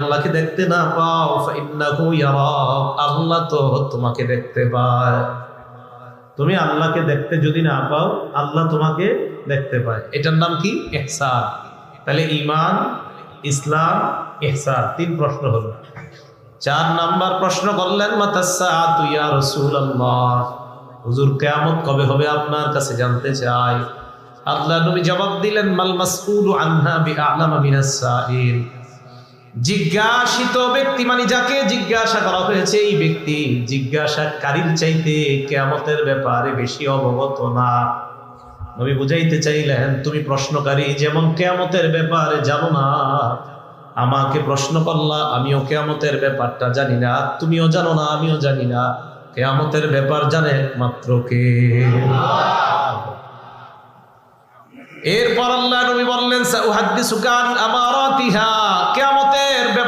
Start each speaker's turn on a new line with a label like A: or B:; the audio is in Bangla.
A: আল্লাহকে দেখতে না পাও ফাইন্নাহু ইয়ারাক, আল্লাহ তো তোমাকে দেখতে পায়। তুমি আল্লাহকে দেখতে যদি না পাও, আল্লাহ তোমাকে দেখতে পায়। এটার নাম কি? ইহসান। তাহলে ঈমান, ইসলাম, ইহসান, 3 প্রশ্ন হলো। 4 নাম্বার প্রশ্ন করলেন মাতাস সাআতু ইয়া রাসূলুল্লাহ, হুজুর কিয়ামত কবে হবে আপনার কাছে জানতে চাই। আল্লাহ নবী জবাব দিলেন মাল মাসউলু আনহা বিআলামা মিনাস সাইল, জিজ্ঞাসিত ব্যক্তি মানে যাকে জিজ্ঞাসা করা হয়েছে এই ব্যক্তি জিজ্ঞাসাকারীর চাইতে কিয়ামতের ব্যাপারে বেশি অবগত না। নবী বুঝাইতে চাইলেন তুমি প্রশ্নকারী যেমন কিয়ামতের ব্যাপারে জানো না, আমাকে প্রশ্ন করলা, আমিও কিয়ামতের ব্যাপারটা জানি না, তুমিও জানো না, আমিও জানি না। কিয়ামতের ব্যাপার জানে একমাত্র কে? এরপর আল্লাহ নবী বললেন সাউহাদ্দিসুকা আন আমারাতিহা, কিয়ামত